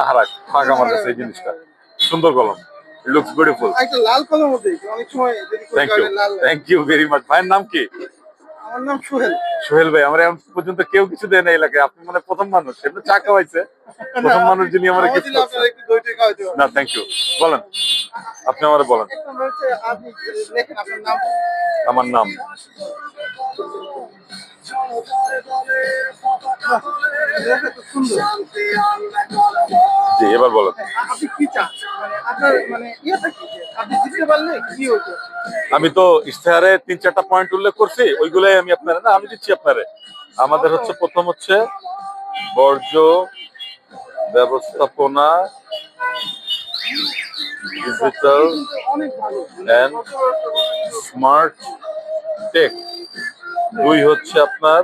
হারাক ফাঁক আমার কাছে এই জিনিসটা সুন্দর কলম, ইট লুকস বিউটিফুল। একটা লাল কলম মধ্যে অনেক সময় যদি কোনো থ্যাংক ইউ, কারণে লাল থ্যাংক ইউ ভেরি মাচ। ভাইয়ের নাম কি? আমার নাম সোহেল। সোহেল ভাই, আমার এখন পর্যন্ত কেউ কিছু দেয় না এলাকায়, আপনি মানে প্রথম মানুষ। এমনি চা খাওয়াইছে, প্রথম মানুষ যিনি আমার গিফট করছে। আপনার একটু দই টই খাওয়াইতে পারেন। না থ্যাংক ইউ, বলেন আপনি আমার বলেন। এক নম্বর হচ্ছে আপনি লেখেন আপনার নাম। আমার নাম লেখা তো সুন্দর। জি, এবার বলেন। আপনি কি চান? মানে আপনার মানে ইয়েটা কি? যে আপনি জিততে পারলে কি হইতো? আমি তো ইশতেহারে 3-4টা পয়েন্ট উল্লেখ করছি, ওইগুলাই আমি আপনারে না আমি দিচ্ছি আপনারে। আমাদের হচ্ছে প্রথম হচ্ছে বর্জ্য ব্যবস্থাপনা, ডিজিটাল কিন্তু অনেক ভালো। And smart take. 2 হচ্ছে আপনার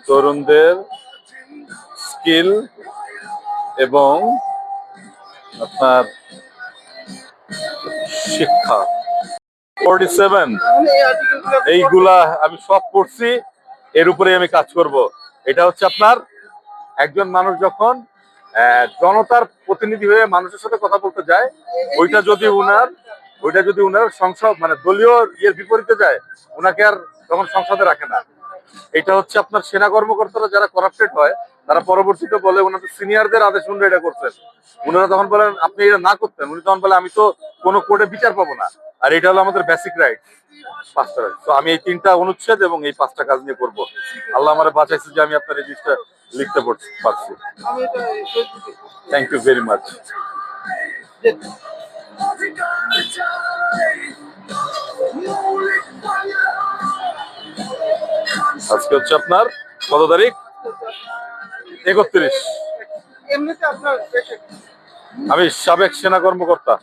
তরুণদের স্কিল এবং আপনার শিক্ষা। 47 তাহলে এই আর্টিকেলগুলো এইগুলা আমি সব পড়ছি, এর উপরে আমি কাজ করব। এটা হচ্ছে আপনার একজন মানুষ যখন জনতার প্রতিনিধি হয়ে মানুষের সাথে কথা বলতে যায়, ওইটা যদি উনার সংসদ মানে দলীয় ইয়ের বিপরীতে যায়, উনাকে আর তখন সংসদে রাখে না। এটা হচ্ছে আপনার সেনা কর্মকর্তারা যারা করাপ্টেড হয়, তারা পরবর্তীতে বলে ওনাদের সিনিয়রদের আদেশ অনুযায়ী এটা করছেন। উনারা তখন বলেন আপনি এটা না করতেন, উনি তখন বলে আমি তো কোনো কোর্টে বিচার পাবো না। আর এটা হলো আমাদের বেসিক রাইট, 5টা রাইট। তো আমি এই 3টা অনুচ্ছেদ এবং এই 5টা কাজ নিয়ে করবো। আল্লাহ আমার বাঁচাইছে যে আমি আপনার এই জিনিসটা লিখতে পারছি। আমি এটা ফেসবুকে থ্যাংক ইউ ভেরি মাচ। আজকে হচ্ছে আপনার কত তারিখ? 31। এমনিতে আপনার পেশা কি? আমি সাবেক সেনা কর্মকর্তা।